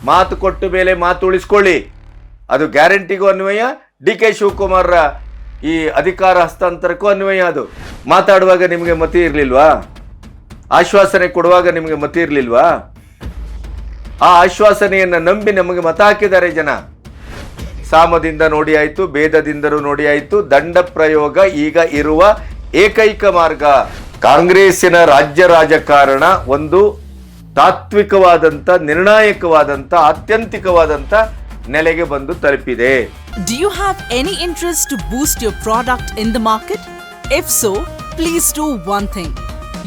ಮಾತು ಕೊಟ್ಟ ಮೇಲೆ ಮಾತು ಉಳಿಸ್ಕೊಳ್ಳಿ. ಅದು ಗ್ಯಾರಂಟಿಗೂ ಅನ್ವಯ, ಡಿ ಕೆ ಶಿವಕುಮಾರ್ ಈ ಅಧಿಕಾರ ಹಸ್ತಾಂತರಕ್ಕೂ ಅನ್ವಯ. ಅದು ಮಾತಾಡುವಾಗ ನಿಮಗೆ ಮತಿ ಇರಲಿಲ್ವಾ? ಆಶ್ವಾಸನೆ ಕೊಡುವಾಗ ನಿಮಗೆ ಮತಿ ಇರಲಿಲ್ವಾ? ಆ ಆಶ್ವಾಸನೆಯನ್ನು ನಂಬಿ ನಮಗೆ ಮತ ಹಾಕಿದ್ದಾರೆ ಜನ. ಸಾಮದಿಂದ ನೋಡಿ ಆಯ್ತು, ಭೇದದಿಂದಲೂ ನೋಡಿ ಆಯ್ತು, ದಂಡ ಪ್ರಯೋಗ ಈಗ ಇರುವ ಏಕೈಕ ಮಾರ್ಗ. ಕಾಂಗ್ರೆಸ್ಸಿನ ರಾಜ್ಯ ರಾಜಕಾರಣ ಒಂದು ತಾತ್ವಿಕವಾದಂತ, ನಿರ್ಣಾಯಕವಾದಂತ, ಆತ್ಯಂತಿಕವಾದಂತ ನೆಲೆಗೆ ಬಂದು ತಲುಪಿದೆ. Do you have any interest to boost your product in the market? If so, please do one thing.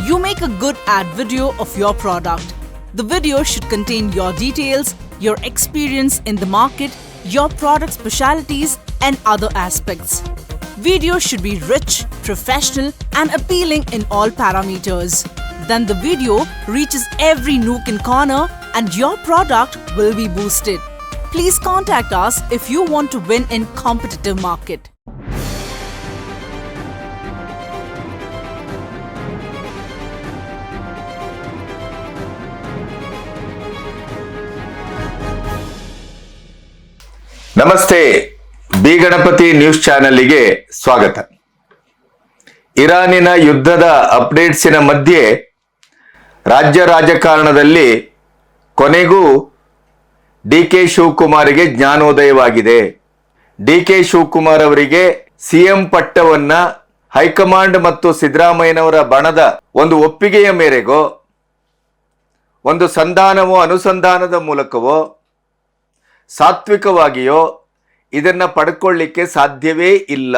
You make a good ad video of your product. The video should contain your details, your experience in the market, your product specialities and other aspects. Video should be rich, professional and appealing in all parameters. Then the video reaches every nook and corner and your product will be boosted. Please contact us if you want to win in competitive market. ನಮಸ್ತೆ, B Ganapathi news ಚಾನೆಲ್ಗೆ ಸ್ವಾಗತ. ಇರಾನಿನ ಯುದ್ಧದ ಅಪ್ಡೇಟ್ಸಿನ ಮಧ್ಯೆ ರಾಜ್ಯ ರಾಜಕಾರಣದಲ್ಲಿ ಕೊನೆಗೂ ಡಿ ಕೆ ಶಿವಕುಮಾರ್ಗೆ ಜ್ಞಾನೋದಯವಾಗಿದೆ. ಡಿ ಕೆ ಶಿವಕುಮಾರ್ ಅವರಿಗೆ ಸಿಎಂ ಪಟ್ಟವನ್ನ ಹೈಕಮಾಂಡ್ ಮತ್ತು ಸಿದ್ದರಾಮಯ್ಯನವರ ಬಣದ ಒಂದು ಒಪ್ಪಿಗೆಯ ಮೇರೆಗೋ, ಒಂದು ಸಂಧಾನವೋ ಅನುಸಂಧಾನದ ಮೂಲಕವೋ, ಸಾತ್ವಿಕವಾಗಿಯೋ ಇದನ್ನ ಪಡ್ಕೊಳ್ಳಿಕ್ಕೆ ಸಾಧ್ಯವೇ ಇಲ್ಲ.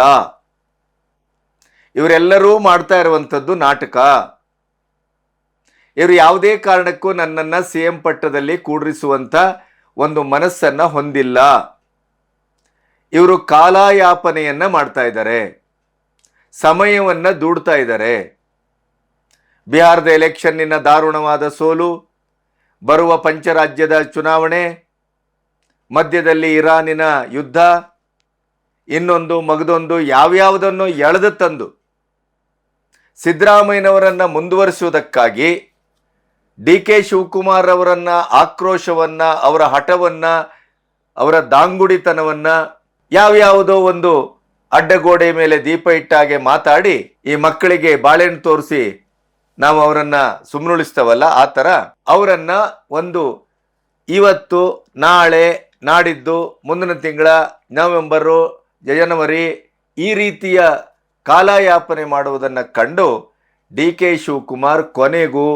ಇವರೆಲ್ಲರೂ ಮಾಡ್ತಾ ಇರುವಂಥದ್ದು ನಾಟಕ. ಇವರು ಯಾವುದೇ ಕಾರಣಕ್ಕೂ ನನ್ನನ್ನ ಸಿಎಂ ಪಟ್ಟದಲ್ಲಿ ಕೂಡಿಸುವಂತ ಒಂದು ಮನಸ್ಸನ್ನ ಹೊಂದಿಲ್ಲ. ಇವರು ಕಾಲಯಾಪನೆಯನ್ನ ಮಾಡ್ತಾ ಇದ್ದಾರೆ, ಸಮಯವನ್ನ ದೂಡ್ತಾ ಇದ್ದಾರೆ. ಬಿಹಾರದ ಎಲೆಕ್ಷನ್ನಿನ ದಾರುಣವಾದ ಸೋಲು, ಬರುವ ಪಂಚರಾಜ್ಯದ ಚುನಾವಣೆ, ಮಧ್ಯದಲ್ಲಿ ಇರಾನಿನ ಯುದ್ಧ, ಇನ್ನೊಂದು ಮಗದೊಂದು ಯಾವ್ಯಾವುದನ್ನು ಎಳೆದು ತಂದು ಸಿದ್ದರಾಮಯ್ಯನವರನ್ನ ಮುಂದುವರಿಸುವುದಕ್ಕಾಗಿ ಡಿ ಕೆ ಶಿವಕುಮಾರ್ ಅವರನ್ನ ಆಕ್ರೋಶವನ್ನ, ಅವರ ಹಠವನ್ನ, ಅವರ ದಾಂಗುಡಿತನವನ್ನ ಯಾವ್ಯಾವುದೋ ಒಂದು ಅಡ್ಡಗೋಡೆ ಮೇಲೆ ದೀಪ ಇಟ್ಟಾಗೆ ಮಾತಾಡಿ ಈ ಮಕ್ಕಳಿಗೆ ಬಾಳೆಹಣ್ಣು ತೋರಿಸಿ ನಾವು ಅವರನ್ನ ಸುಮ್ಮನುಳಿಸ್ತವಲ್ಲ, ಆ ಥರ ಅವರನ್ನ ಒಂದು ಇವತ್ತು, ನಾಳೆ, ನಾಡಿದ್ದು, ಮುಂದಿನ ತಿಂಗಳ ನವೆಂಬರು, ಜನವರಿ ಈ ರೀತಿಯ ಕಾಲಯಾಪನೆ ಮಾಡುವುದನ್ನು ಕಂಡು ಡಿ ಕೆ ಶಿವಕುಮಾರ್ ಕೊನೆಗೂ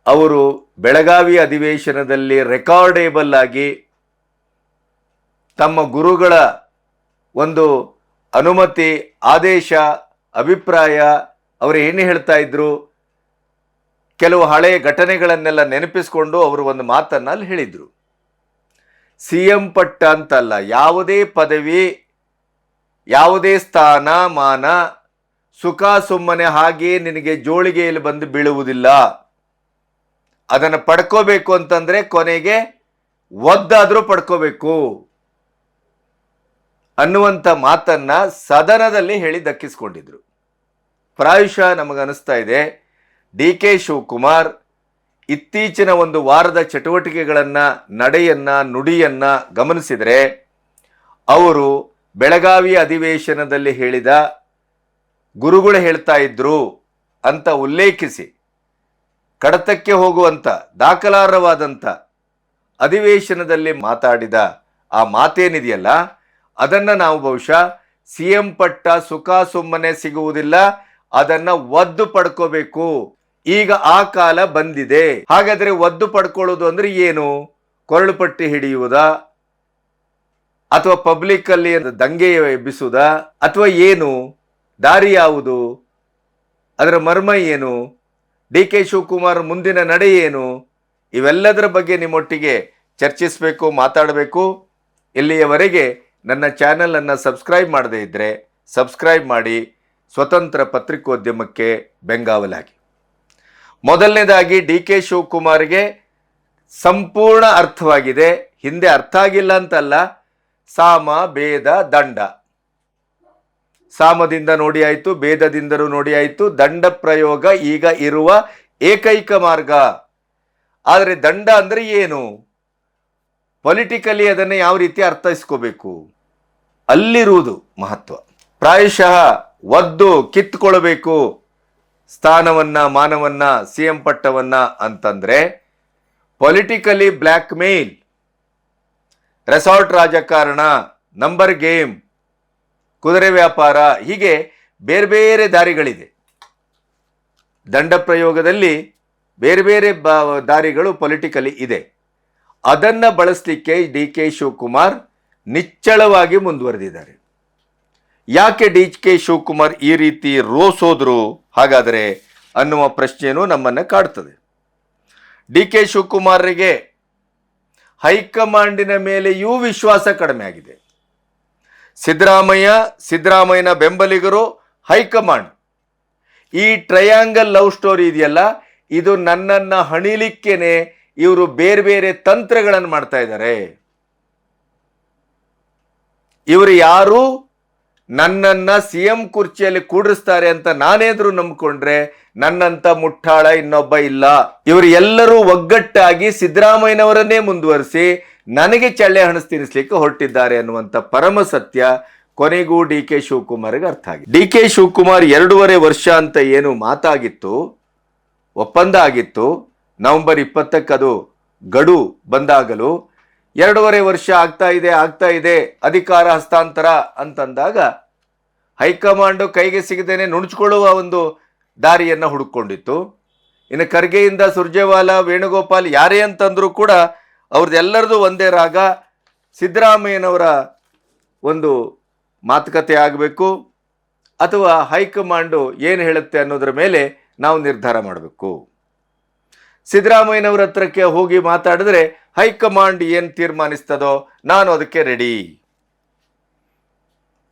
ಅವರು ಬೆಳಗಾವಿ ಅಧಿವೇಶನದಲ್ಲಿ ರೆಕಾರ್ಡೇಬಲ್ ಆಗಿ ತಮ್ಮ ಗುರುಗಳ ಒಂದು ಅನುಮತಿ, ಆದೇಶ, ಅಭಿಪ್ರಾಯ, ಅವರು ಏನು ಹೇಳ್ತಾ ಇದ್ರು, ಕೆಲವು ಹಳೆಯ ಘಟನೆಗಳನ್ನೆಲ್ಲ ನೆನಪಿಸಿಕೊಂಡು ಅವರು ಒಂದು ಮಾತನ್ನ ಅಲ್ಲಿ ಹೇಳಿದ್ರು. ಸಿಎಂ ಪಟ್ಟ ಅಂತಲ್ಲ, ಯಾವುದೇ ಪದವಿ, ಯಾವುದೇ ಸ್ಥಾನ ಮಾನ ಸುಖ ಸುಮ್ಮನೆ ಹಾಗೆ ನಿನಗೆ ಜೋಳಿಗೆಯಲ್ಲಿ ಬಂದು ಬೀಳುವುದಿಲ್ಲ. ಅದನ್ನು ಪಡ್ಕೋಬೇಕು ಅಂತಂದ್ರೆ ಕೊನೆಗೆ ಒದ್ದಾದ್ರೂ ಪಡ್ಕೋಬೇಕು ಅನ್ನುವಂಥ ಮಾತನ್ನ ಸದನದಲ್ಲಿ ಹೇಳಿ ದಕ್ಕಿಸ್ಕೊಂಡಿದ್ರು. ಪ್ರಾಯಶಃ ನಮಗನಿಸ್ತಾ ಇದೆ ಡಿ ಕೆ ಶಿವಕುಮಾರ್ ಇತ್ತೀಚಿನ ಒಂದು ವಾರದ ಚಟುವಟಿಕೆಗಳನ್ನ, ನಡೆಯನ್ನ, ನುಡಿಯನ್ನ ಗಮನಿಸಿದರೆ ಅವರು ಬೆಳಗಾವಿ ಅಧಿವೇಶನದಲ್ಲಿ ಹೇಳಿದ ಗುರುಗಳು ಹೇಳ್ತಾ ಇದ್ರು ಅಂತ ಉಲ್ಲೇಖಿಸಿ ಕಡತಕ್ಕೆ ಹೋಗುವಂತ ದಾಖಲಾರ್ಹವಾದಂಥ ಅಧಿವೇಶನದಲ್ಲಿ ಮಾತಾಡಿದ ಆ ಮಾತೇನಿದೆಯಲ್ಲ, ಅದನ್ನ ನಾವು ಬಹುಶಃ ಸಿಎಂ ಪಟ್ಟ ಸುಖ ಸುಮ್ಮನೆ ಸಿಗುವುದಿಲ್ಲ, ಅದನ್ನ ಒದ್ದು ಪಡ್ಕೋಬೇಕು. ಈಗ ಆ ಕಾಲ ಬಂದಿದೆ. ಹಾಗಾದ್ರೆ ಒದ್ದು ಪಡ್ಕೊಳ್ಳೋದು ಅಂದ್ರೆ ಏನು? ಕೊರಳು ಪಟ್ಟಿ ಹಿಡಿಯುವುದಾ, ಅಥವಾ ಪಬ್ಲಿಕ್ ಅಲ್ಲಿ ದಂಗೆ ಎಬ್ಬಿಸುವುದಾ, ಅಥವಾ ಏನು? ದಾರಿ ಯಾವುದು? ಅದರ ಮರ್ಮ ಏನು? ಡಿ ಕೆ ಶಿವಕುಮಾರ್ ಮುಂದಿನ ನಡೆ ಏನು? ಇವೆಲ್ಲದರ ಬಗ್ಗೆ ನಿಮ್ಮೊಟ್ಟಿಗೆ ಚರ್ಚಿಸಬೇಕು, ಮಾತಾಡಬೇಕು. ಇಲ್ಲಿಯವರೆಗೆ ನನ್ನ ಚಾನೆಲ್ ಅನ್ನು ಸಬ್ಸ್ಕ್ರೈಬ್ ಮಾಡದೇ ಇದ್ದರೆ ಸಬ್ಸ್ಕ್ರೈಬ್ ಮಾಡಿ, ಸ್ವತಂತ್ರ ಪತ್ರಿಕೋದ್ಯಮಕ್ಕೆ ಬೆಂಗಾವಲಾಗಿ. ಮೊದಲನೇದಾಗಿ ಡಿ ಕೆ ಶಿವಕುಮಾರ್ಗೆ ಸಂಪೂರ್ಣ ಅರ್ಥವಾಗಿದೆ. ಹಿಂದೆ ಅರ್ಥ ಆಗಿಲ್ಲ ಅಂತಲ್ಲ, ಸಾಮ ಭೇದ ದಂಡ, ಸಾಮದಿಂದ ನೋಡಿ ಆಯ್ತು, ಭೇದದಿಂದಲೂ ನೋಡಿ ಆಯ್ತು, ದಂಡ ಪ್ರಯೋಗ ಈಗ ಇರುವ ಏಕೈಕ ಮಾರ್ಗ. ಆದರೆ ದಂಡ ಅಂದ್ರೆ ಏನು? ಪೊಲಿಟಿಕಲಿ ಅದನ್ನು ಯಾವ ರೀತಿ ಅರ್ಥೈಸ್ಕೋಬೇಕು ಅಲ್ಲಿರುವುದು ಮಹತ್ವ. ಪ್ರಾಯಶಃ ಒದ್ದು ಕಿತ್ಕೊಳ್ಬೇಕು ಸ್ಥಾನವನ್ನ ಮಾನವನ್ನ CM ಪಟ್ಟವನ್ನ ಅಂತಂದ್ರೆ ಪೊಲಿಟಿಕಲಿ ಬ್ಲ್ಯಾಕ್ ಮೇಲ್, ರೆಸಾರ್ಟ್ ರಾಜಕಾರಣ, ನಂಬರ್ ಗೇಮ್, ಕುದುರೆ ವ್ಯಾಪಾರ, ಹೀಗೆ ಬೇರೆ ಬೇರೆ ದಾರಿಗಳಿದೆ. ದಂಡ ಪ್ರಯೋಗದಲ್ಲಿ ಬೇರೆ ಬೇರೆ ದಾರಿಗಳು ಪೊಲಿಟಿಕಲಿ ಇದೆ. ಅದನ್ನ ಬಳಸಲಿಕ್ಕೆ DK ಶಿವಕುಮಾರ್ ನಿಚ್ಚಳವಾಗಿ ಮುಂದುವರೆದಿದ್ದಾರೆ. ಯಾಕೆ DK ಶಿವಕುಮಾರ್ ಈ ರೀತಿ ರೋಸೋದ್ರು ಹಾಗಾದರೆ ಅನ್ನುವ ಪ್ರಶ್ನೆಯೂ ನಮ್ಮನ್ನ ಕಾಡ್ತದೆ. DK ಶಿವಕುಮಾರ್ರಿಗೆ ಹೈಕಮಾಂಡಿನ ಮೇಲೆಯೂ ವಿಶ್ವಾಸ ಕಡಿಮೆ ಆಗಿದೆ. ಸಿದ್ದರಾಮಯ್ಯನ ಬೆಂಬಲಿಗರು, ಹೈಕಮಾಂಡ್, ಈ ಟ್ರಯಾಂಗಲ್ ಲವ್ ಸ್ಟೋರಿ ಇದೆಯಲ್ಲ, ಇದು ನನ್ನನ್ನ ಹಣಿಲಿಕ್ಕೇನೆ ಇವರು ಬೇರೆ ಬೇರೆ ತಂತ್ರಗಳನ್ನು ಮಾಡ್ತಾ ಇದ್ದಾರೆ. ಇವರು ಯಾರು ನನ್ನನ್ನ CM ಕುರ್ಚಿಯಲ್ಲಿ ಕೂಡಿಸ್ತಾರೆ ಅಂತ ನಾನೇದ್ರು ನಂಬಿಕೊಂಡ್ರೆ ನನ್ನಂತ ಮುಟ್ಟಾಳ ಇನ್ನೊಬ್ಬ ಇಲ್ಲ. ಇವರು ಎಲ್ಲರೂ ಒಗ್ಗಟ್ಟಾಗಿ ಸಿದ್ದರಾಮಯ್ಯನವರನ್ನೇ ಮುಂದುವರಿಸಿ ನನಗೆ ಚಳ್ಳೆ ಹಣಸ್ ತಿನ್ನಿಸ್ಲಿಕ್ಕೆ ಹೊರಟಿದ್ದಾರೆ ಅನ್ನುವಂಥ ಪರಮ ಸತ್ಯ ಕೊನೆಗೂ DK ಶಿವಕುಮಾರ್ಗೆ ಅರ್ಥ ಆಗಿದೆ. DK ಶಿವಕುಮಾರ್ 2.5 ವರ್ಷ ಅಂತ ಏನು ಮಾತಾಗಿತ್ತು, ಒಪ್ಪಂದ ಆಗಿತ್ತು, ನವೆಂಬರ್ 20ಕ್ಕೆ ಅದು ಗಡು ಬಂದಾಗಲು 2.5 ವರ್ಷ ಆಗ್ತಾ ಇದೆ ಅಧಿಕಾರ ಹಸ್ತಾಂತರ ಅಂತಂದಾಗ ಹೈಕಮಾಂಡು ಕೈಗೆ ಸಿಗದೇನೆ ನುಣುಚ್ಕೊಳ್ಳುವ ಒಂದು ದಾರಿಯನ್ನು ಹುಡುಕೊಂಡಿತ್ತು. ಇನ್ನು ಖರ್ಗೆಯಿಂದ ಸುರ್ಜೇವಾಲಾ, ವೇಣುಗೋಪಾಲ್ ಯಾರೇ ಅಂತಂದ್ರೂ ಕೂಡ ಅವ್ರದ್ದೆಲ್ಲರದು ಒಂದೇ ರಾಗ, ಸಿದ್ದರಾಮಯ್ಯನವರ ಒಂದು ಮಾತುಕತೆ ಆಗಬೇಕು ಅಥವಾ ಹೈಕಮಾಂಡು ಏನು ಹೇಳುತ್ತೆ ಅನ್ನೋದ್ರ ಮೇಲೆ ನಾವು ನಿರ್ಧಾರ ಮಾಡಬೇಕು. ಸಿದ್ದರಾಮಯ್ಯನವರ ಹತ್ರಕ್ಕೆ ಹೋಗಿ ಮಾತಾಡಿದ್ರೆ ಹೈಕಮಾಂಡ್ ಏನು ತೀರ್ಮಾನಿಸ್ತದೋ ನಾನು ಅದಕ್ಕೆ ರೆಡಿ.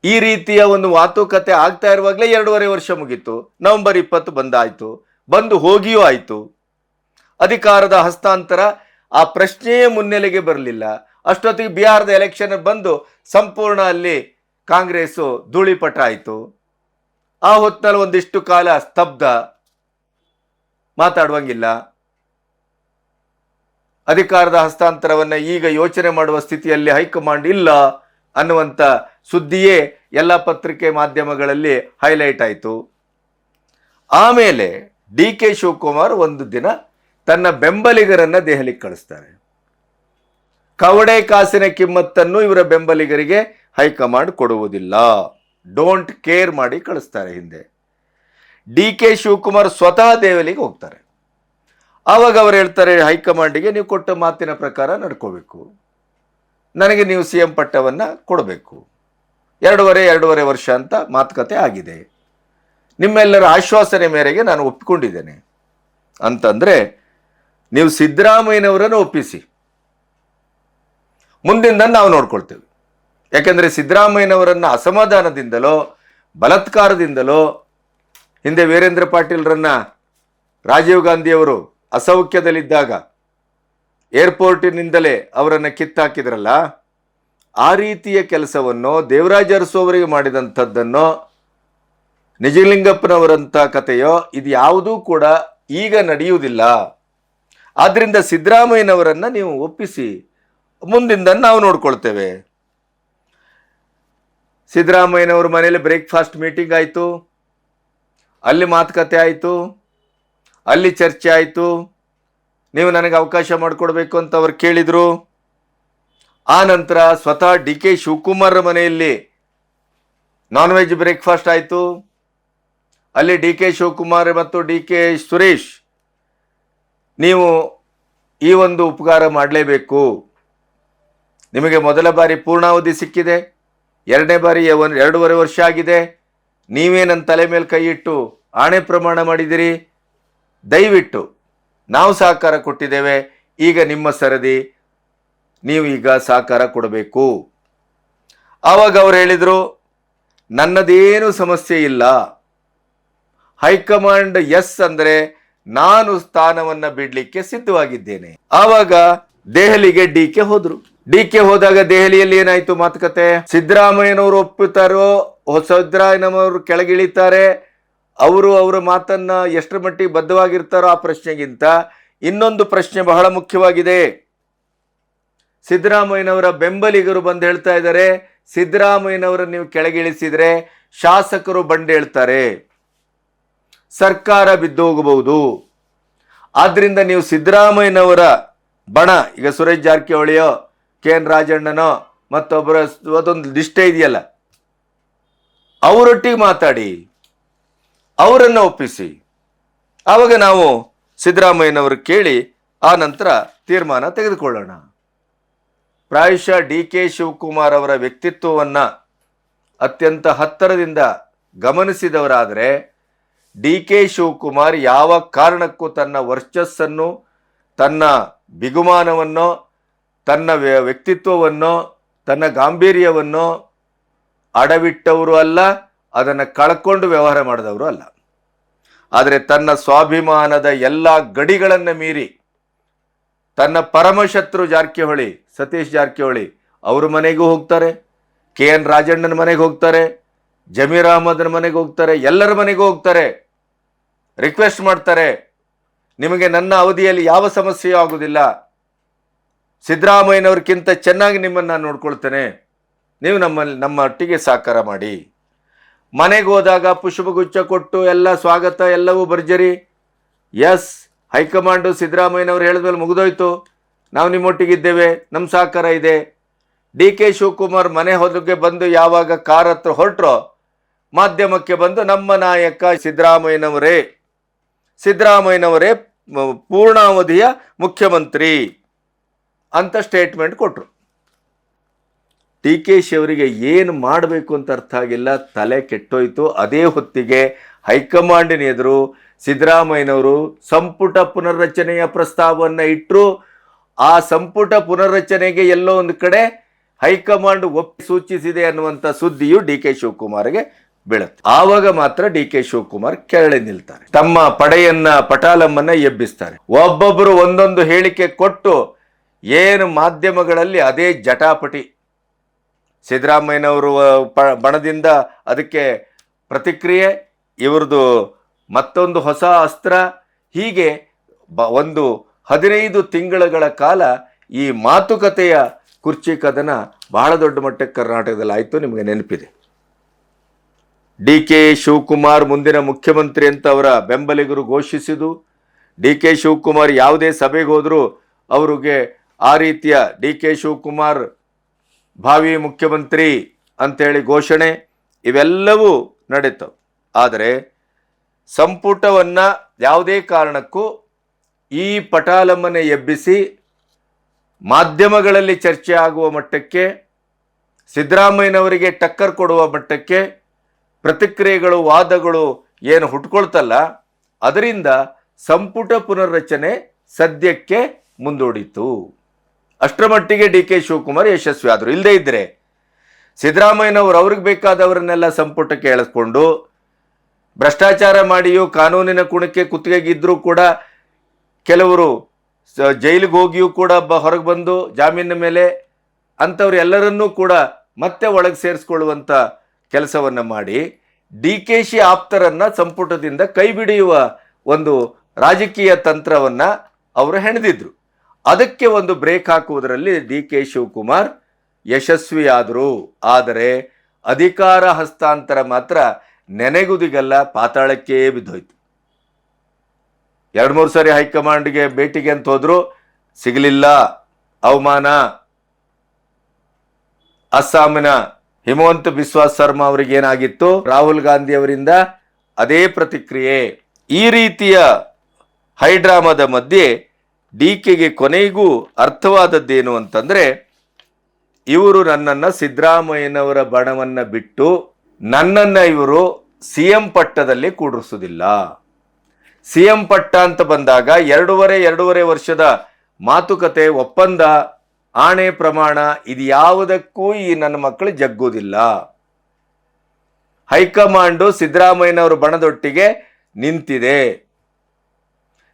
ಈ ರೀತಿಯ ಒಂದು ಮಾತುಕತೆ ಆಗ್ತಾ ಇರುವಾಗಲೇ 2.5 ವರ್ಷ ಮುಗೀತು. ನವೆಂಬರ್ 20 ಬಂದು ಹೋಗಿಯೂ ಆಯಿತು. ಅಧಿಕಾರದ ಹಸ್ತಾಂತರ ಆ ಪ್ರಶ್ನೆಯೇ ಮುನ್ನೆಲೆಗೆ ಬರಲಿಲ್ಲ. ಅಷ್ಟೊತ್ತಿಗೆ ಬಿಹಾರದ ಎಲೆಕ್ಷನ್ ಬಂದು ಸಂಪೂರ್ಣ ಅಲ್ಲಿ ಕಾಂಗ್ರೆಸ್ಸು ಧೂಳಿಪಟ ಆಯಿತು. ಆ ಹೊತ್ತಿನಲ್ಲಿ ಒಂದಿಷ್ಟು ಕಾಲ ಸ್ತಬ್ಧ, ಮಾತಾಡುವಂಗಿಲ್ಲ. ಅಧಿಕಾರದ ಹಸ್ತಾಂತರವನ್ನು ಈಗ ಯೋಚನೆ ಮಾಡುವ ಸ್ಥಿತಿಯಲ್ಲಿ ಹೈಕಮಾಂಡ್ ಇಲ್ಲ ಅನ್ನುವಂಥ ಸುದ್ದಿಯೇ ಎಲ್ಲ ಪತ್ರಿಕೆ ಮಾಧ್ಯಮಗಳಲ್ಲಿ ಹೈಲೈಟ್ ಆಯಿತು. ಆಮೇಲೆ DK ಶಿವಕುಮಾರ್ ಒಂದು ದಿನ ತನ್ನ ಬೆಂಬಲಿಗರನ್ನ ದೆಹಲಿಗೆ ಕಳಿಸ್ತಾರೆ. ಕವಡೆ ಕಾಸಿನ ಕಿಮ್ಮತ್ತನ್ನು ಇವರ ಬೆಂಬಲಿಗರಿಗೆ ಹೈಕಮಾಂಡ್ ಕೊಡುವುದಿಲ್ಲ, ಡೋಂಟ್ ಕೇರ್ ಮಾಡಿ ಕಳಿಸ್ತಾರೆ. ಹಿಂದೆ DK ಶಿವಕುಮಾರ್ ಸ್ವತಃ ದೆಹಲಿಗೆ ಹೋಗ್ತಾರೆ. ಆವಾಗ ಅವರು ಹೇಳ್ತಾರೆ, ಹೈಕಮಾಂಡಿಗೆ ನೀವು ಕೊಟ್ಟ ಮಾತಿನ ಪ್ರಕಾರ ನಡ್ಕೋಬೇಕು, ನನಗೆ ನೀವು CM ಪಟ್ಟವನ್ನು ಕೊಡಬೇಕು. 2.5 ವರ್ಷ ಅಂತ ಮಾತುಕತೆ ಆಗಿದೆ, ನಿಮ್ಮೆಲ್ಲರ ಆಶ್ವಾಸನೆ ಮೇರೆಗೆ ನಾನು ಒಪ್ಪಿಕೊಂಡಿದ್ದೇನೆ ಅಂತಂದ್ರೆ ನೀವು ಸಿದ್ದರಾಮಯ್ಯನವರನ್ನು ಒಪ್ಪಿಸಿ, ಮುಂದಿಂದ ನಾವು ನೋಡ್ಕೊಳ್ತೇವೆ. ಯಾಕೆಂದರೆ ಸಿದ್ದರಾಮಯ್ಯನವರನ್ನು ಅಸಮಾಧಾನದಿಂದಲೋ ಬಲಾತ್ಕಾರದಿಂದಲೋ, ಹಿಂದೆ ವೀರೇಂದ್ರ ಪಾಟೀಲ್ರನ್ನ ರಾಜೀವ್ ಗಾಂಧಿಯವರು ಅಸೌಖ್ಯದಲ್ಲಿದ್ದಾಗ ಏರ್ಪೋರ್ಟಿನಿಂದಲೇ ಅವರನ್ನು ಕಿತ್ತಾಕಿದ್ರಲ್ಲ, ಆ ರೀತಿಯ ಕೆಲಸವನ್ನು ದೇವರಾಜ ಅರಸು ಅವರಿಗೆ ಮಾಡಿದಂಥದ್ದನ್ನು, ನಿಜಲಿಂಗಪ್ಪನವರಂಥ ಕಥೆಯೋ ಇದು ಯಾವುದೂ ಕೂಡ ಈಗ ನಡೆಯುವುದಿಲ್ಲ. ಆದ್ದರಿಂದ ಸಿದ್ದರಾಮಯ್ಯನವರನ್ನು ನೀವು ಒಪ್ಪಿಸಿ, ಮುಂದಿಂದ ನಾವು ನೋಡ್ಕೊಳ್ತೇವೆ. ಸಿದ್ದರಾಮಯ್ಯನವ್ರ ಮನೆಯಲ್ಲಿ ಬ್ರೇಕ್ಫಾಸ್ಟ್ ಮೀಟಿಂಗ್ ಆಯಿತು, ಅಲ್ಲಿ ಮಾತುಕತೆ ಆಯಿತು, ಅಲ್ಲಿ ಚರ್ಚೆ ಆಯಿತು. ನೀವು ನನಗೆ ಅವಕಾಶ ಮಾಡಿಕೊಡ್ಬೇಕು ಅಂತ ಅವ್ರು ಕೇಳಿದರು. ಆ ನಂತರ ಸ್ವತಃ DK ಶಿವಕುಮಾರ್ ಮನೆಯಲ್ಲಿ ನಾನ್ ವೆಜ್ ಬ್ರೇಕ್ಫಾಸ್ಟ್ ಆಯಿತು. ಅಲ್ಲಿ DK ಶಿವಕುಮಾರ್ ಮತ್ತು DK ಸುರೇಶ್, ನೀವು ಈ ಒಂದು ಉಪಕಾರ ಮಾಡಲೇಬೇಕು, ನಿಮಗೆ ಮೊದಲ ಬಾರಿ ಪೂರ್ಣಾವಧಿ ಸಿಕ್ಕಿದೆ, 2ನೇ ಬಾರಿ 2.5 ವರ್ಷ ಆಗಿದೆ, ನೀವೇ ನನ್ನ ತಲೆ ಮೇಲೆ ಕೈ ಇಟ್ಟು ಆಣೆ ಪ್ರಮಾಣ ಮಾಡಿದಿರಿ, ದಯವಿಟ್ಟು ನಾವು ಸಹಕಾರ ಕೊಟ್ಟಿದ್ದೇವೆ, ಈಗ ನಿಮ್ಮ ಸರದಿ, ನೀವು ಈಗ ಸಹಕಾರ ಕೊಡಬೇಕು. ಆವಾಗ ಅವ್ರು ಹೇಳಿದರು, ನನ್ನದೇನು ಸಮಸ್ಯೆ ಇಲ್ಲ, ಹೈಕಮಾಂಡ್ ಎಸ್ ಅಂದರೆ ನಾನು ಸ್ಥಾನವನ್ನ ಬಿಡ್ಲಿಕ್ಕೆ ಸಿದ್ಧವಾಗಿದ್ದೇನೆ. ಆವಾಗ ದೆಹಲಿಗೆ DK ಹೋದ್ರು. DK ಹೋದಾಗ ದೆಹಲಿಯಲ್ಲಿ ಏನಾಯ್ತು ಮಾತುಕತೆ, ಸಿದ್ದರಾಮಯ್ಯನವರು ಒಪ್ಪುತ್ತಾರೋ, ಸಿದ್ದರಾಮಯ್ಯನವರು ಕೆಳಗಿಳಿತಾರೆ, ಅವರು ಅವರ ಮಾತನ್ನ ಎಷ್ಟರ ಮಟ್ಟಿಗೆ ಬದ್ಧವಾಗಿರ್ತಾರೋ ಆ ಪ್ರಶ್ನೆಗಿಂತ ಇನ್ನೊಂದು ಪ್ರಶ್ನೆ ಬಹಳ ಮುಖ್ಯವಾಗಿದೆ. ಸಿದ್ದರಾಮಯ್ಯನವರ ಬೆಂಬಲಿಗರು ಬಂದು ಹೇಳ್ತಾ ಇದ್ದಾರೆ, ಸಿದ್ದರಾಮಯ್ಯನವರ ನೀವು ಕೆಳಗಿಳಿಸಿದ್ರೆ ಶಾಸಕರು ಬಂಡೇಳ್ತಾರೆ, ಸರ್ಕಾರ ಬಿದ್ದೋಗಬಹುದು. ಆದ್ರಿಂದ ನೀವು ಸಿದ್ದರಾಮಯ್ಯನವರ ಬಣ, ಈಗ ಸುರೇಶ್ ಜಾರಕಿಹೊಳಿಯೋ KN ರಾಜಣ್ಣನೋ ಮತ್ತೊಬ್ಬರ ಅದೊಂದು ಲಿಸ್ಟೇ ಇದೆಯಲ್ಲ, ಅವರೊಟ್ಟಿಗೆ ಮಾತಾಡಿ, ಅವರನ್ನು ಒಪ್ಪಿಸಿ, ಆವಾಗ ನಾವು ಸಿದ್ದರಾಮಯ್ಯನವರು ಕೇಳಿ ಆ ನಂತರ ತೀರ್ಮಾನ ತೆಗೆದುಕೊಳ್ಳೋಣ. ಪ್ರಾಯಶಃ DK ಶಿವಕುಮಾರ್ ಅವರ ವ್ಯಕ್ತಿತ್ವವನ್ನು ಅತ್ಯಂತ ಹತ್ತಿರದಿಂದ ಗಮನಿಸಿದವರಾದರೆ DK ಶಿವಕುಮಾರ್ ಯಾವ ಕಾರಣಕ್ಕೂ ತನ್ನ ವರ್ಚಸ್ಸನ್ನು, ತನ್ನ ಬಿಗುಮಾನವನ್ನು, ತನ್ನ ವ್ಯಕ್ತಿತ್ವವನ್ನು, ತನ್ನ ಗಾಂಭೀರ್ಯವನ್ನು ಅಡವಿಟ್ಟವರು ಅಲ್ಲ, ಅದನ್ನು ಕಳ್ಕೊಂಡು ವ್ಯವಹಾರ ಮಾಡಿದವರು ಅಲ್ಲ. ಆದರೆ ತನ್ನ ಸ್ವಾಭಿಮಾನದ ಎಲ್ಲ ಗಡಿಗಳನ್ನು ಮೀರಿ ತನ್ನ ಪರಮಶತ್ರು ಜಾರಕಿಹೊಳಿ, ಸತೀಶ್ ಜಾರಕಿಹೊಳಿ ಅವ್ರ ಮನೆಗೂ ಹೋಗ್ತಾರೆ, KN ರಾಜಣ್ಣನ ಮನೆಗೆ ಹೋಗ್ತಾರೆ, ಜಮೀರ್ ಅಹಮದ್ನ ಮನೆಗೆ ಹೋಗ್ತಾರೆ, ಎಲ್ಲರ ಮನೆಗೂ ಹೋಗ್ತಾರೆ, ರಿಕ್ವೆಸ್ಟ್ ಮಾಡ್ತಾರೆ, ನಿಮಗೆ ನನ್ನ ಅವಧಿಯಲ್ಲಿ ಯಾವ ಸಮಸ್ಯೆಯೂ ಆಗುವುದಿಲ್ಲ, ಸಿದ್ದರಾಮಯ್ಯನವ್ರಿಗಿಂತ ಚೆನ್ನಾಗಿ ನಿಮ್ಮನ್ನು ನಾನು ನೋಡ್ಕೊಳ್ತೇನೆ, ನೀವು ನಮ್ಮ ಒಟ್ಟಿಗೆ ಸಹಕಾರ ಮಾಡಿ. ಮನೆಗೆ ಹೋದಾಗ ಪುಷ್ಪಗುಚ್ಛ ಕೊಟ್ಟು ಎಲ್ಲ ಸ್ವಾಗತ, ಎಲ್ಲವೂ ಭರ್ಜರಿ. ಎಸ್, ಹೈಕಮಾಂಡು ಸಿದ್ದರಾಮಯ್ಯನವರು ಹೇಳಿದ್ಮೇಲೆ ಮುಗಿದೋಯ್ತು, ನಾವು ನಿಮ್ಮೊಟ್ಟಿಗಿದ್ದೇವೆ, ನಮ್ಮ ಸಹಕಾರ ಇದೆ. DK ಶಿವಕುಮಾರ್ ಮನೆ ಹೊರಗೆ ಬಂದು ಯಾವಾಗ ಕಾರ್ ಹತ್ರ ಹೊರಟ್ರೋ ಮಾಧ್ಯಮಕ್ಕೆ ಬಂದು ನಮ್ಮ ನಾಯಕ ಸಿದ್ದರಾಮಯ್ಯನವರೇ ಪೂರ್ಣಾವಧಿಯ ಮುಖ್ಯಮಂತ್ರಿ ಅಂತ ಸ್ಟೇಟ್ಮೆಂಟ್ ಕೊಟ್ಟರು. DK ಅವರಿಗೆ ಏನು ಮಾಡಬೇಕು ಅಂತ ಅರ್ಥ ಆಗಿಲ್ಲ, ತಲೆ ಕೆಟ್ಟೋಯ್ತು. ಅದೇ ಹೊತ್ತಿಗೆ ಹೈಕಮಾಂಡಿನ ಎದುರು ಸಿದ್ದರಾಮಯ್ಯನವರು ಸಂಪುಟ ಪುನರ್ರಚನೆಯ ಪ್ರಸ್ತಾವವನ್ನು ಇಟ್ಟರು. ಆ ಸಂಪುಟ ಪುನರ್ರಚನೆಗೆ ಎಲ್ಲೋ ಒಂದು ಕಡೆ ಹೈಕಮಾಂಡ್ ಒಪ್ಪಿ ಸೂಚಿಸಿದೆ ಅನ್ನುವಂಥ ಸುದ್ದಿಯು DK ಶಿವಕುಮಾರ್ಗೆ ಬೀಳುತ್ತೆ. ಆವಾಗ ಮಾತ್ರ DK ಶಿವಕುಮಾರ್ ಕೆರಳಿ ನಿಲ್ತಾರೆ, ತಮ್ಮ ಪಟಾಲಮ್ಮನ್ನ ಎಬ್ಬಿಸ್ತಾರೆ. ಒಬ್ಬೊಬ್ಬರು ಒಂದೊಂದು ಹೇಳಿಕೆ ಕೊಟ್ಟು ಏನು ಮಾಧ್ಯಮಗಳಲ್ಲಿ ಅದೇ ಜಟಾಪಟಿ. ಸಿದ್ದರಾಮಯ್ಯನವರು ಬಣದಿಂದ ಅದಕ್ಕೆ ಪ್ರತಿಕ್ರಿಯೆ, ಇವ್ರದ್ದು ಮತ್ತೊಂದು ಹೊಸ ಅಸ್ತ್ರ. ಹೀಗೆ ಒಂದು 15 ತಿಂಗಳುಗಳ ಕಾಲ ಈ ಮಾತುಕತೆಯ ಕುರ್ಚಿ ಕದನ ಬಹಳ ದೊಡ್ಡ ಮಟ್ಟಕ್ಕೆ ಕರ್ನಾಟಕದಲ್ಲಿ ಆಯಿತು. ನಿಮಗೆ ನೆನಪಿದೆ, DK ಶಿವಕುಮಾರ್ ಮುಂದಿನ ಮುಖ್ಯಮಂತ್ರಿ ಅಂತ ಅವರ ಬೆಂಬಲಿಗರು ಘೋಷಿಸಿದ್ದು. DK ಶಿವಕುಮಾರ್ ಯಾವುದೇ ಸಭೆಗೆ ಹೋದರೂ ಅವರಿಗೆ ಆ ರೀತಿಯ DK ಶಿವಕುಮಾರ್ ಭಾವಿ ಮುಖ್ಯಮಂತ್ರಿ ಅಂತೇಳಿ ಘೋಷಣೆ ಇವೆಲ್ಲವೂ ನಡೀತು. ಆದರೆ ಸಂಪುಟವನ್ನು ಯಾವುದೇ ಕಾರಣಕ್ಕೂ ಈ ಪಟಾಲಮ್ಮನೆ ಎಬ್ಬಿಸಿ ಮಾಧ್ಯಮಗಳಲ್ಲಿ ಚರ್ಚೆ ಆಗುವ ಮಟ್ಟಕ್ಕೆ, ಸಿದ್ದರಾಮಯ್ಯನವರಿಗೆ ಟಕ್ಕರ್ ಕೊಡುವ ಮಟ್ಟಕ್ಕೆ ಪ್ರತಿಕ್ರಿಯೆಗಳು, ವಾದಗಳು ಏನು ಹುಟ್ಕೊಳ್ತಲ್ಲ, ಅದರಿಂದ ಸಂಪುಟ ಪುನರ್ರಚನೆ ಸದ್ಯಕ್ಕೆ ಮುಂದೂಡಿತು. ಅಷ್ಟರ ಮಟ್ಟಿಗೆ DK ಶಿವಕುಮಾರ್ ಯಶಸ್ವಿ ಆದರು. ಇಲ್ಲದೇ ಇದ್ದರೆ ಸಿದ್ದರಾಮಯ್ಯನವರು ಅವ್ರಿಗೆ ಬೇಕಾದವರನ್ನೆಲ್ಲ ಸಂಪುಟಕ್ಕೆ ಎಳೆಸ್ಕೊಂಡು ಭ್ರಷ್ಟಾಚಾರ ಮಾಡಿಯೂ ಕಾನೂನಿನ ಕುಣಕ್ಕೆ ಕುತ್ತಿಗೆಗಿದ್ರೂ ಕೂಡ ಕೆಲವರು ಜೈಲಿಗೆ ಹೋಗಿಯೂ ಕೂಡ ಹೊರಗೆ ಬಂದು ಜಾಮೀನಿನ ಮೇಲೆ ಅಂಥವ್ರು ಎಲ್ಲರನ್ನೂ ಕೂಡ ಮತ್ತೆ ಒಳಗೆ ಸೇರಿಸ್ಕೊಳ್ಳುವಂಥ ಕೆಲಸವನ್ನು ಮಾಡಿ DKಶಿ ಆಪ್ತರನ್ನು ಸಂಪುಟದಿಂದ ಕೈ ಬಿಡಿಯುವ ಒಂದು ರಾಜಕೀಯ ತಂತ್ರವನ್ನು ಅವರು ಹೆಣೆದಿದ್ರು. ಅದಕ್ಕೆ ಒಂದು ಬ್ರೇಕ್ ಹಾಕುವುದರಲ್ಲಿ DK ಶಿವಕುಮಾರ್ ಯಶಸ್ವಿಯಾದರು. ಆದರೆ ಅಧಿಕಾರ ಹಸ್ತಾಂತರ ಮಾತ್ರ ನೆನೆಗುದಿಗಲ್ಲ, ಪಾತಾಳಕ್ಕೆ ಬಿದ್ದೋಯ್ತು. 2-3 ಸಾರಿ ಹೈಕಮಾಂಡ್ಗೆ ಭೇಟಿಗೆ ಅಂತ ಹೋದ್ರು, ಸಿಗಲಿಲ್ಲ, ಅವಮಾನ. ಅಸ್ಸಾಮಿನ ಹಿಮವಂತ ಬಿಸ್ವಾ ಶರ್ಮಾ ಅವರಿಗೆ ಏನಾಗಿತ್ತು, ರಾಹುಲ್ ಗಾಂಧಿ ಅವರಿಂದ ಅದೇ ಪ್ರತಿಕ್ರಿಯೆ. ಈ ರೀತಿಯ ಹೈಡ್ರಾಮಾದ ಮಧ್ಯೆ DKಗೆ ಕೊನೆಗೂ ಅರ್ಥವಾದದ್ದೇನು ಅಂತಂದ್ರೆ, ಇವರು ನನ್ನನ್ನು ಸಿದ್ದರಾಮಯ್ಯನವರ ಬಣವನ್ನು ಬಿಟ್ಟು ನನ್ನನ್ನು ಇವರು CM ಪಟ್ಟದಲ್ಲಿ ಕೂಡಿಸುವುದಿಲ್ಲ. CM ಪಟ್ಟ ಅಂತ ಬಂದಾಗ ಎರಡೂವರೆ ವರ್ಷದ ಮಾತುಕತೆ, ಒಪ್ಪಂದ, ಆಣೆ, ಪ್ರಮಾಣ ಇದು ಯಾವುದಕ್ಕೂ ಈ ನನ್ನ ಮಕ್ಕಳು ಜಗ್ಗುವುದಿಲ್ಲ. ಹೈಕಮಾಂಡು ಸಿದ್ದರಾಮಯ್ಯನವರ ಬಣದೊಟ್ಟಿಗೆ ನಿಂತಿದೆ.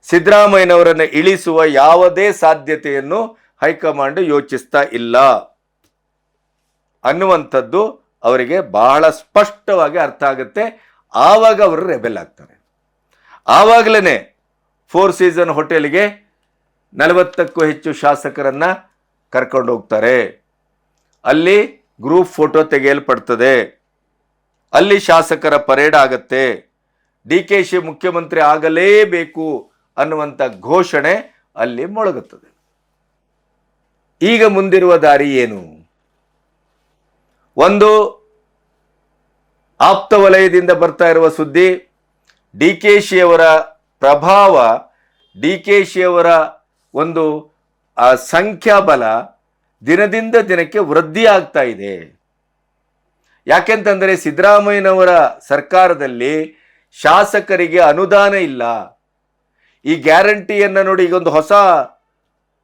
ಸಿದ್ದರಾಮಯ್ಯನವರನ್ನು ಇಳಿಸುವ ಯಾವುದೇ ಸಾಧ್ಯತೆಯನ್ನು ಹೈಕಮಾಂಡ್ ಯೋಚಿಸ್ತಾ ಇಲ್ಲ ಅನ್ನುವಂಥದ್ದು ಅವರಿಗೆ ಬಹಳ ಸ್ಪಷ್ಟವಾಗಿ ಅರ್ಥ ಆಗುತ್ತೆ. ಆವಾಗ ಅವರು ರೆಬೆಲ್ ಆಗ್ತಾರೆ. ಆವಾಗಲೇ 4 ಸೀಸನ್ ಹೋಟೆಲ್ಗೆ 40ಕ್ಕೂ ಹೆಚ್ಚು ಶಾಸಕರನ್ನ ಕರ್ಕೊಂಡು ಹೋಗ್ತಾರೆ. ಅಲ್ಲಿ ಗ್ರೂಪ್ ಫೋಟೋ ತೆಗೆಯಲ್ಪಡ್ತದೆ. ಅಲ್ಲಿ ಶಾಸಕರ ಪರೇಡ್ ಆಗತ್ತೆ. DKಶ ಮುಖ್ಯಮಂತ್ರಿ ಆಗಲೇಬೇಕು ಅನ್ನುವಂಥ ಘೋಷಣೆ ಅಲ್ಲಿ ಮೊಳಗುತ್ತದೆ. ಈಗ ಮುಂದಿರುವ ದಾರಿ ಏನು? ಒಂದು ಆಪ್ತ ವಲಯದಿಂದ ಬರ್ತಾ ಇರುವ ಸುದ್ದಿ, DKಶಿಯವರ ಪ್ರಭಾವ, DKಶಿಯವರ ಒಂದು ಸಂಖ್ಯಾಬಲ ದಿನದಿಂದ ದಿನಕ್ಕೆ ವೃದ್ಧಿ ಆಗ್ತಾ ಇದೆ. ಯಾಕೆಂತಂದರೆ ಸಿದ್ದರಾಮಯ್ಯನವರ ಸರ್ಕಾರದಲ್ಲಿ ಶಾಸಕರಿಗೆ ಅನುದಾನ ಇಲ್ಲ. ಈ ಗ್ಯಾರಂಟಿಯನ್ನು ನೋಡಿ, ಈಗೊಂದು ಹೊಸ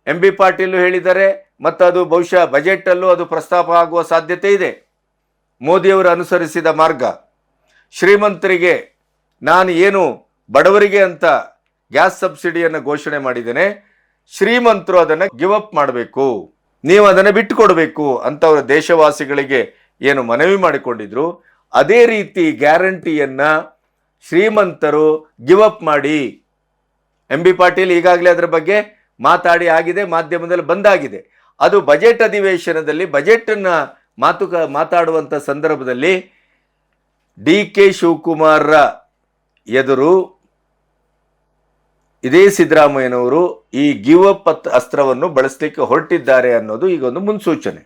MB ಪಾಟೀಲ್ ಹೇಳಿದ್ದಾರೆ, ಮತ್ತು ಅದು ಬಹುಶಃ ಬಜೆಟಲ್ಲೂ ಅದು ಪ್ರಸ್ತಾಪ ಆಗುವ ಸಾಧ್ಯತೆ ಇದೆ. ಮೋದಿಯವರು ಅನುಸರಿಸಿದ ಮಾರ್ಗ, ಶ್ರೀಮಂತರಿಗೆ ನಾನು ಏನು ಬಡವರಿಗೆ ಅಂತ ಗ್ಯಾಸ್ ಸಬ್ಸಿಡಿಯನ್ನು ಘೋಷಣೆ ಮಾಡಿದ್ದೇನೆ, ಶ್ರೀಮಂತರು ಅದನ್ನು ಗಿವ್ ಅಪ್ ಮಾಡಬೇಕು, ನೀವು ಅದನ್ನು ಬಿಟ್ಟು ಕೊಡಬೇಕು ಅಂತ ಅವರ ದೇಶವಾಸಿಗಳಿಗೆ ಏನು ಮನವಿ ಮಾಡಿಕೊಂಡಿದ್ರು, ಅದೇ ರೀತಿ ಗ್ಯಾರಂಟಿಯನ್ನು ಶ್ರೀಮಂತರು ಗಿವ್ ಅಪ್ ಮಾಡಿ. MB ಪಾಟೀಲ್ ಈಗಾಗಲೇ ಅದರ ಬಗ್ಗೆ ಮಾತಾಡಿ ಆಗಿದೆ, ಮಾಧ್ಯಮದಲ್ಲಿ ಬಂದಾಗಿದೆ. ಅದು ಬಜೆಟ್ ಅಧಿವೇಶನದಲ್ಲಿ ಬಜೆಟನ್ನು ಮಾತಾಡುವಂಥ ಸಂದರ್ಭದಲ್ಲಿ DK ಶಿವಕುಮಾರ್ರ ಎದುರು ಇದೇ ಸಿದ್ದರಾಮಯ್ಯನವರು ಈ ಗಿವ್ ಅಪ್ ಅಸ್ತ್ರವನ್ನು ಬಳಸಲಿಕ್ಕೆ ಹೊರಟಿದ್ದಾರೆ ಅನ್ನೋದು ಈಗ ಒಂದು ಮುನ್ಸೂಚನೆ.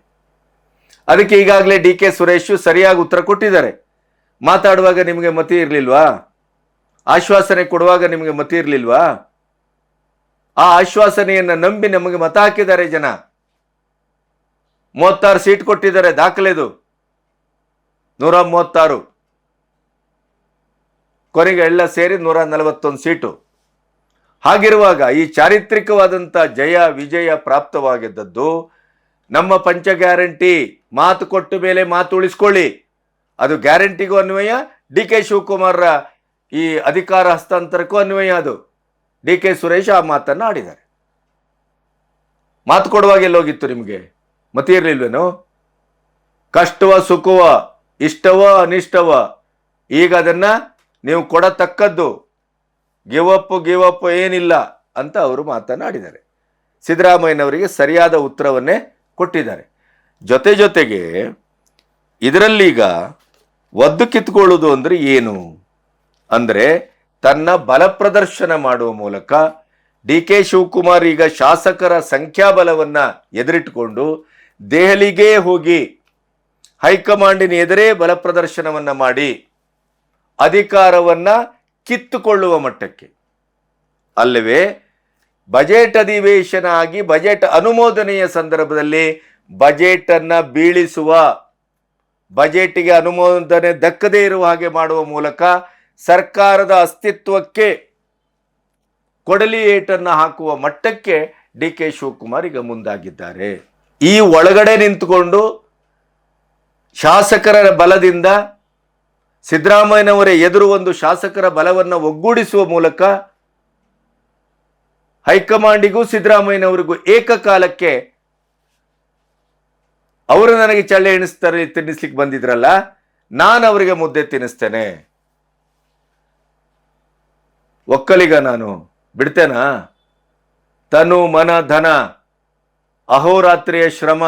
ಅದಕ್ಕೆ ಈಗಾಗಲೇ DK ಸುರೇಶ್ ಸರಿಯಾಗಿ ಉತ್ತರ ಕೊಟ್ಟಿದ್ದಾರೆ. ಮಾತಾಡುವಾಗ ನಿಮಗೆ ಮತಿ ಇರಲಿಲ್ವಾ? ಆಶ್ವಾಸನೆ ಕೊಡುವಾಗ ನಿಮಗೆ ಮತಿ ಇರಲಿಲ್ವಾ? ಆ ಆಶ್ವಾಸನೆಯನ್ನು ನಂಬಿ ನಮಗೆ ಮತ ಹಾಕಿದ್ದಾರೆ ಜನ. 36 ಸೀಟ್ ಕೊಟ್ಟಿದ್ದಾರೆ, ದಾಖಲೆದು 136, ಕೊನೆಗೆ ಎಲ್ಲ ಸೇರಿ 141 ಸೀಟು. ಹಾಗಿರುವಾಗ ಈ ಚಾರಿತ್ರಿಕವಾದಂಥ ಜಯ ವಿಜಯ ಪ್ರಾಪ್ತವಾಗಿದ್ದದ್ದು ನಮ್ಮ ಪಂಚ ಗ್ಯಾರಂಟಿ, ಮಾತು ಕೊಟ್ಟ ಮೇಲೆ ಮಾತು ಉಳಿಸ್ಕೊಳ್ಳಿ. ಅದು ಗ್ಯಾರಂಟಿಗೂ ಅನ್ವಯ, DK ಶಿವಕುಮಾರ್ರ ಈ ಅಧಿಕಾರ ಹಸ್ತಾಂತರಕ್ಕೂ ಅನ್ವಯ. ಅದು DK ಸುರೇಶ್ ಆ ಮಾತನ್ನು ಆಡಿದ್ದಾರೆ. ಮಾತು ಕೊಡುವಾಗ ಎಲ್ಲೋಗಿತ್ತು ನಿಮಗೆ? ಮತಿ ಇರಲಿಲ್ವೇನೋ? ಕಷ್ಟವ ಸುಖವ, ಇಷ್ಟವ ಅನಿಷ್ಟವ, ಈಗ ಅದನ್ನು ನೀವು ಕೊಡತಕ್ಕದ್ದು, ಗಿವ್ ಅಪ್ ಏನಿಲ್ಲ ಅಂತ ಅವರು ಮಾತನಾಡಿದ್ದಾರೆ. ಸಿದ್ದರಾಮಯ್ಯನವರಿಗೆ ಸರಿಯಾದ ಉತ್ತರವನ್ನೇ ಕೊಟ್ಟಿದ್ದಾರೆ. ಜೊತೆಗೆ ಇದರಲ್ಲೀಗ ಒದ್ದು ಕಿತ್ಕೊಳ್ಳೋದು ಅಂದರೆ ಏನು ಅಂದರೆ, ತನ್ನ ಬಲ ಪ್ರದರ್ಶನ ಮಾಡುವ ಮೂಲಕ DK ಶಿವಕುಮಾರ್ ಈಗ ಶಾಸಕರ ಸಂಖ್ಯಾಬಲವನ್ನು ಎದುರಿಟ್ಟುಕೊಂಡು ದೆಹಲಿಗೆ ಹೋಗಿ ಹೈಕಮಾಂಡಿನ ಎದುರೇ ಬಲ ಪ್ರದರ್ಶನವನ್ನು ಮಾಡಿ ಅಧಿಕಾರವನ್ನು ಕಿತ್ತುಕೊಳ್ಳುವ ಮಟ್ಟಕ್ಕೆ, ಅಲ್ಲವೇ ಬಜೆಟ್ ಅಧಿವೇಶನ ಆಗಿ ಬಜೆಟ್ ಅನುಮೋದನೆಯ ಸಂದರ್ಭದಲ್ಲಿ ಬಜೆಟನ್ನು ಬೀಳಿಸುವ, ಬಜೆಟ್ಗೆ ಅನುಮೋದನೆ ದಕ್ಕದೇ ಇರುವ ಹಾಗೆ ಮಾಡುವ ಮೂಲಕ ಸರ್ಕಾರದ ಅಸ್ತಿತ್ವಕ್ಕೆ ಕೊಡಲಿ ಏಟನ್ನು ಹಾಕುವ ಮಟ್ಟಕ್ಕೆ DK ಶಿವಕುಮಾರ್ ಈಗ ಮುಂದಾಗಿದ್ದಾರೆ. ಈ ಒಳಗಡೆ ನಿಂತುಕೊಂಡು ಶಾಸಕರ ಬಲದಿಂದ ಸಿದ್ದರಾಮಯ್ಯನವರ ಎದುರು ಒಂದು ಶಾಸಕರ ಬಲವನ್ನು ಒಗ್ಗೂಡಿಸುವ ಮೂಲಕ ಹೈಕಮಾಂಡಿಗೂ ಸಿದ್ದರಾಮಯ್ಯನವರಿಗೂ ಏಕಕಾಲಕ್ಕೆ ಅವರು ನನಗೆ ಚಳ್ಳೆ ತಿನ್ನಿಸ್ಲಿಕ್ಕೆ ಬಂದಿದ್ರಲ್ಲ, ನಾನು ಅವರಿಗೆ ಮುದ್ದೆ ತಿನ್ನಿಸ್ತೇನೆ, ಒಕ್ಕಲಿಗ ನಾನು ಬಿಡ್ತೇನಾ? ತನು ಮನ ಧನ ಅಹೋರಾತ್ರಿಯ ಶ್ರಮ,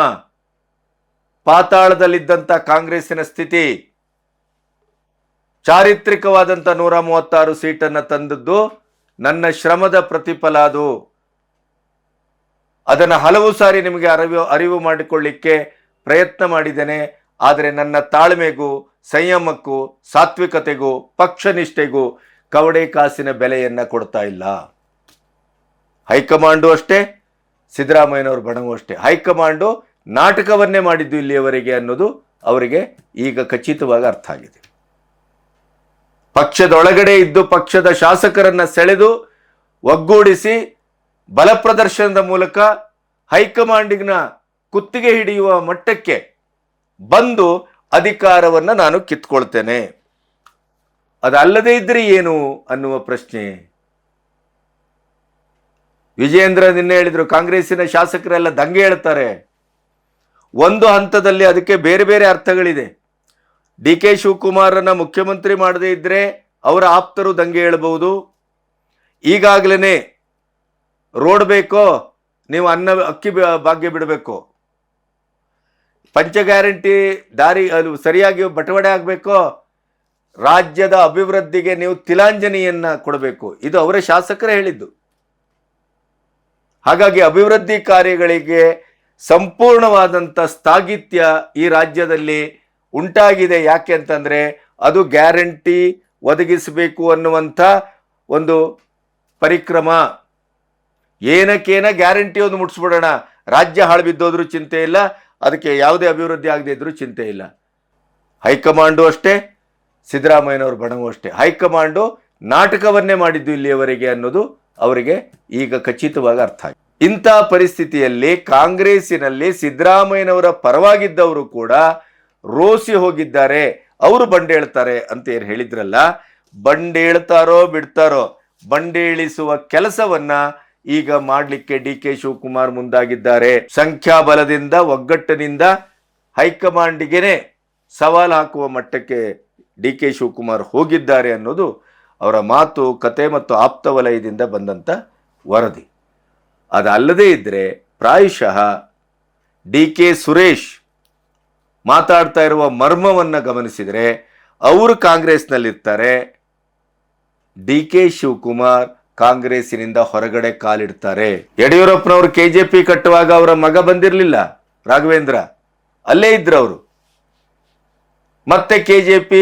ಪಾತಾಳದಲ್ಲಿದ್ದಂಥ ಕಾಂಗ್ರೆಸ್ಸಿನ ಸ್ಥಿತಿ, ಚಾರಿತ್ರಿಕವಾದಂಥ 136 ಸೀಟನ್ನು ತಂದದ್ದು ನನ್ನ ಶ್ರಮದ ಪ್ರತಿಫಲ. ಅದನ್ನು ಹಲವು ಸಾರಿ ನಿಮಗೆ ಅರಿವು ಮಾಡಿಕೊಳ್ಳಿಕ್ಕೆ ಪ್ರಯತ್ನ ಮಾಡಿದ್ದೇನೆ. ಆದರೆ ನನ್ನ ತಾಳ್ಮೆಗೂ ಸಂಯಮಕ್ಕೂ ಸಾತ್ವಿಕತೆಗೂ ಪಕ್ಷನಿಷ್ಠೆಗೂ ಕವಡೆ ಕಾಸಿನ ಬೆಲೆಯನ್ನು ಕೊಡ್ತಾ ಇಲ್ಲ. ಹೈಕಮಾಂಡು ಅಷ್ಟೇ, ಸಿದ್ದರಾಮಯ್ಯನವರು ಬಣವೂ ಅಷ್ಟೇ. ಹೈಕಮಾಂಡು ನಾಟಕವನ್ನೇ ಮಾಡಿದ್ದು ಇಲ್ಲಿಯವರೆಗೆ ಅನ್ನೋದು ಅವರಿಗೆ ಈಗ ಖಚಿತವಾಗಿ ಅರ್ಥ ಆಗಿದೆ. ಪಕ್ಷದೊಳಗಡೆ ಇದ್ದು ಪಕ್ಷದ ಶಾಸಕರನ್ನ ಸೆಳೆದು ಒಗ್ಗೂಡಿಸಿ ಬಲ ಪ್ರದರ್ಶನದ ಮೂಲಕ ಹೈಕಮಾಂಡಿನ ಕುತ್ತಿಗೆ ಹಿಡಿಯುವ ಮಟ್ಟಕ್ಕೆ ಬಂದು ಅಧಿಕಾರವನ್ನು ನಾನು ಕಿತ್ಕೊಳ್ತೇನೆ, ಅದಲ್ಲದೇ ಇದ್ರೆ ಏನು ಅನ್ನುವ ಪ್ರಶ್ನೆ. ವಿಜಯೇಂದ್ರ ನಿನ್ನೆ ಹೇಳಿದ್ರು, ಕಾಂಗ್ರೆಸ್ಸಿನ ಶಾಸಕರೆಲ್ಲ ದಂಗೆ ಹೇಳ್ತಾರೆ. ಒಂದು ಹಂತದಲ್ಲಿ ಅದಕ್ಕೆ ಬೇರೆ ಬೇರೆ ಅರ್ಥಗಳಿದೆ. DK ಶಿವಕುಮಾರನ್ನ ಮುಖ್ಯಮಂತ್ರಿ ಮಾಡದೇ ಇದ್ರೆ ಅವರ ಆಪ್ತರು ದಂಗೆ ಹೇಳಬಹುದು. ಈಗಾಗಲೇ ರೋಡ್ ಬೇಕೋ, ನೀವು ಅಕ್ಕಿ ಭಾಗ್ಯ ಬಿಡಬೇಕು, ಪಂಚ ಗ್ಯಾರಂಟಿ ದಾರಿ ಅದು ಸರಿಯಾಗಿ ಬಟವಡೆ ಆಗಬೇಕು, ರಾಜ್ಯದ ಅಭಿವೃದ್ಧಿಗೆ ನೀವು ತಿಲಾಂಜಲಿಯನ್ನ ಕೊಡಬೇಕು, ಇದು ಅವರ ಶಾಸಕರೇ ಹೇಳಿದ್ದು. ಹಾಗಾಗಿ ಅಭಿವೃದ್ಧಿ ಕಾರ್ಯಗಳಿಗೆ ಸಂಪೂರ್ಣವಾದಂಥ ಸ್ಥಾಗಿತ್ಯ ಈ ರಾಜ್ಯದಲ್ಲಿ ಉಂಟಾಗಿದೆ. ಯಾಕೆ ಅಂತಂದ್ರೆ ಅದು ಗ್ಯಾರಂಟಿ ಒದಗಿಸಬೇಕು ಅನ್ನುವಂಥ ಒಂದು ಪರಿಕ್ರಮ. ಏನಕ್ಕೇನ ಗ್ಯಾರಂಟಿ ಒಂದು ಮುಟ್ಸ್ಬಿಡೋಣ, ರಾಜ್ಯ ಹಾಳು ಬಿದ್ದೋದ್ರೂ ಚಿಂತೆ ಇಲ್ಲ, ಅದಕ್ಕೆ ಯಾವುದೇ ಅಭಿವೃದ್ಧಿ ಆಗದೆ ಇದ್ರೂ ಚಿಂತೆ ಇಲ್ಲ. ಹೈಕಮಾಂಡು ಅಷ್ಟೇ, ಸಿದ್ದರಾಮಯ್ಯನವ್ರ ಬಣವೂ ಅಷ್ಟೇ. ಹೈಕಮಾಂಡು ನಾಟಕವನ್ನೇ ಮಾಡಿದ್ದು ಇಲ್ಲಿಯವರೆಗೆ ಅನ್ನೋದು ಅವರಿಗೆ ಈಗ ಖಚಿತವಾಗಿ ಅರ್ಥ ಆಗಿದೆ. ಇಂಥ ಪರಿಸ್ಥಿತಿಯಲ್ಲಿ ಕಾಂಗ್ರೆಸ್ಸಿನಲ್ಲಿ ಸಿದ್ದರಾಮಯ್ಯನವರ ಪರವಾಗಿದ್ದವರು ಕೂಡ ರೋಸಿ ಹೋಗಿದ್ದಾರೆ. ಅವರು ಬಂಡೇಳ್ತಾರೆ ಅಂತ ಏನು ಹೇಳಿದ್ರಲ್ಲ, ಬಂಡೇಳ್ತಾರೋ ಬಿಡ್ತಾರೋ, ಬಂಡೇಳಿಸುವ ಕೆಲಸವನ್ನ ಈಗ ಮಾಡಲಿಕ್ಕೆ ಡಿ ಕೆ ಶಿವಕುಮಾರ್ ಮುಂದಾಗಿದ್ದಾರೆ. ಸಂಖ್ಯಾಬಲದಿಂದ ಒಗ್ಗಟ್ಟಿನಿಂದ ಹೈಕಮಾಂಡ್ಗೆನೆ ಸವಾಲು ಹಾಕುವ ಮಟ್ಟಕ್ಕೆ ಡಿ ಕೆ ಶಿವಕುಮಾರ್ ಹೋಗಿದ್ದಾರೆ ಅನ್ನೋದು ಅವರ ಮಾತು, ಕತೆ ಮತ್ತು ಆಪ್ತ ವಲಯದಿಂದ ಬಂದಂಥ ವರದಿ. ಅದಲ್ಲದೇ ಇದ್ದರೆ ಪ್ರಾಯಶಃ ಡಿ ಕೆ ಸುರೇಶ್ ಮಾತಾಡ್ತಾ ಇರುವ ಮರ್ಮವನ್ನು ಗಮನಿಸಿದರೆ ಅವರು ಕಾಂಗ್ರೆಸ್ನಲ್ಲಿರ್ತಾರೆ, ಡಿ ಕೆ ಶಿವಕುಮಾರ್ ಕಾಂಗ್ರೆಸ್ಸಿನಿಂದ ಹೊರಗಡೆ ಕಾಲಿಡ್ತಾರೆ. ಯಡಿಯೂರಪ್ಪನವರು KJP ಕಟ್ಟುವಾಗ ಅವರ ಮಗ ಬಂದಿರಲಿಲ್ಲ, ರಾಘವೇಂದ್ರ ಅಲ್ಲೇ ಇದ್ರು ಅವರು. ಮತ್ತೆ KJP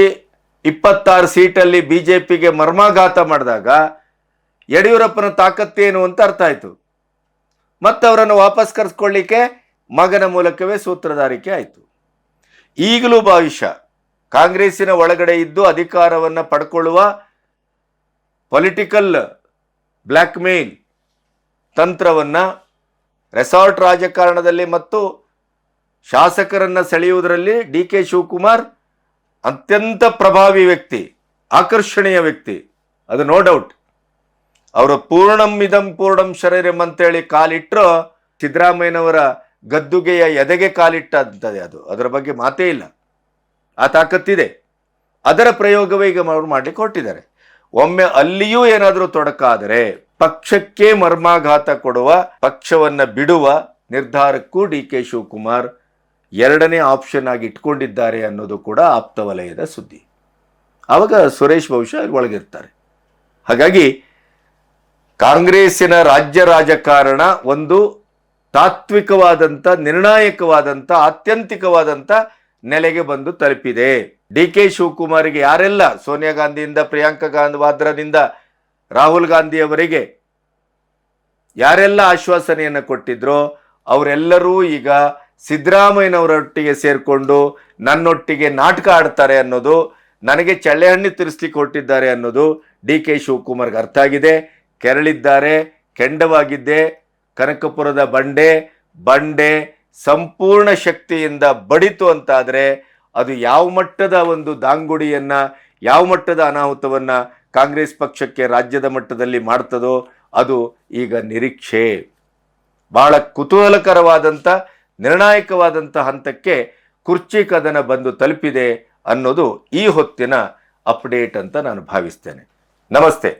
26 ಸೀಟಲ್ಲಿ BJPಗೆ ಮರ್ಮಾಘಾತ ಮಾಡಿದಾಗ ಯಡಿಯೂರಪ್ಪನ ತಾಕತ್ತೇನು ಅಂತ ಅರ್ಥ ಆಯ್ತು. ಮತ್ತೆ ಅವರನ್ನು ವಾಪಸ್ ಕರೆಸ್ಕೊಳ್ಳಿಕ್ಕೆ ಮಗನ ಮೂಲಕವೇ ಸೂತ್ರಧಾರಿಕೆ ಆಯಿತು. ಈಗಲೂ ಬಹುಶಃ ಕಾಂಗ್ರೆಸ್ಸಿನ ಒಳಗಡೆ ಇದ್ದು ಅಧಿಕಾರವನ್ನು ಪಡ್ಕೊಳ್ಳುವ ಪೊಲಿಟಿಕಲ್ ಬ್ಲ್ಯಾಕ್ ಮೇಲ್ ತಂತ್ರವನ್ನು ರೆಸಾರ್ಟ್ ರಾಜಕಾರಣದಲ್ಲಿ ಮತ್ತು ಶಾಸಕರನ್ನು ಸೆಳೆಯುವುದರಲ್ಲಿ ಡಿ ಕೆ ಶಿವಕುಮಾರ್ ಅತ್ಯಂತ ಪ್ರಭಾವಿ ವ್ಯಕ್ತಿ, ಆಕರ್ಷಣೀಯ ವ್ಯಕ್ತಿ, ಅದು ನೋ ಡೌಟ್. ಅವರು ಪೂರ್ಣಂ ಇದಂ ಪೂರ್ಣಂ ಶರೀರಂ ಅಂತೇಳಿ ಕಾಲಿಟ್ಟರು ಸಿದ್ದರಾಮಯ್ಯನವರ ಗದ್ದುಗೆಯ ಎದೆಗೆ ಕಾಲಿಟ್ಟಂತದೆ, ಅದರ ಬಗ್ಗೆ ಮಾತೇ ಇಲ್ಲ. ಆ ತಾಕತ್ತಿದೆ. ಅದರ ಪ್ರಯೋಗವೇ ಈಗ ಅವರು ಮಾಡಲಿಕ್ಕೆ ಹೊರಟಿದ್ದಾರೆ. ಒಮ್ಮೆ ಅಲ್ಲಿಯೂ ಏನಾದರೂ ತೊಡಕಾದರೆ ಪಕ್ಷಕ್ಕೆ ಮರ್ಮಾಘಾತ ಕೊಡುವ, ಪಕ್ಷವನ್ನ ಬಿಡುವ ನಿರ್ಧಾರಕ್ಕೂ ಡಿ ಕೆ ಶಿವಕುಮಾರ್ ಎರಡನೇ ಆಪ್ಷನ್ ಆಗಿ ಇಟ್ಕೊಂಡಿದ್ದಾರೆ ಅನ್ನೋದು ಕೂಡ ಆಪ್ತ ವಲಯದ ಸುದ್ದಿ. ಆವಾಗ ಸುರೇಶ್ ಬಹುಶಃ ಒಳಗಿರ್ತಾರೆ. ಹಾಗಾಗಿ ಕಾಂಗ್ರೆಸ್ಸಿನ ರಾಜ್ಯ ರಾಜಕಾರಣ ಒಂದು ತಾತ್ವಿಕವಾದಂಥ, ನಿರ್ಣಾಯಕವಾದಂಥ, ಆತ್ಯಂತಿಕವಾದಂಥ ನೆಲೆಗೆ ಬಂದು ತಲುಪಿದೆ. ಡಿ ಕೆ ಶಿವಕುಮಾರಿಗೆ ಯಾರೆಲ್ಲ ಸೋನಿಯಾ ಗಾಂಧಿಯಿಂದ ಪ್ರಿಯಾಂಕಾ ಗಾಂಧಿ ವಾದ್ರಾದಿಂದ ರಾಹುಲ್ ಗಾಂಧಿಯವರೆಗೆ ಯಾರೆಲ್ಲ ಆಶ್ವಾಸನೆಯನ್ನು ಕೊಟ್ಟಿದ್ರೋ ಅವರೆಲ್ಲರೂ ಈಗ ಸಿದ್ದರಾಮಯ್ಯನವರೊಟ್ಟಿಗೆ ಸೇರಿಕೊಂಡು ನನ್ನೊಟ್ಟಿಗೆ ನಾಟಕ ಆಡ್ತಾರೆ ಅನ್ನೋದು, ನನಗೆ ಚಳ್ಳೆಹಣ್ಣಿ ತಿರ್ಸ್ಲಿಕ್ಕೆ ಹೊರಟಿದ್ದಾರೆ ಅನ್ನೋದು ಡಿ ಕೆ ಶಿವಕುಮಾರ್ಗೆ ಅರ್ಥ ಆಗಿದೆ. ಕೆರಳಿದ್ದಾರೆ, ಕೆಂಡವಾಗಿದ್ದೆ, ಕನಕಪುರದ ಬಂಡೆ ಸಂಪೂರ್ಣ ಶಕ್ತಿಯಿಂದ ಬಡಿತು ಅಂತಾದರೆ ಅದು ಯಾವ ಮಟ್ಟದ ಒಂದು ದಾಂಗುಡಿಯನ್ನ, ಯಾವ ಮಟ್ಟದ ಅನಾಹುತವನ್ನ ಕಾಂಗ್ರೆಸ್ ಪಕ್ಷಕ್ಕೆ ರಾಜ್ಯದ ಮಟ್ಟದಲ್ಲಿ ಮಾಡ್ತದೋ ಅದು ಈಗ ನಿರೀಕ್ಷೆ. ಬಹಳ ಕುತೂಹಲಕರವಾದಂಥ, ನಿರ್ಣಾಯಕವಾದಂಥ ಹಂತಕ್ಕೆ ಕುರ್ಚಿ ಕದನ ಬಂದು ತಲುಪಿದೆ ಅನ್ನೋದು ಈ ಹೊತ್ತಿನ ಅಪ್ಡೇಟ್ ಅಂತ ನಾನು ಭಾವಿಸ್ತೇನೆ. ನಮಸ್ತೆ.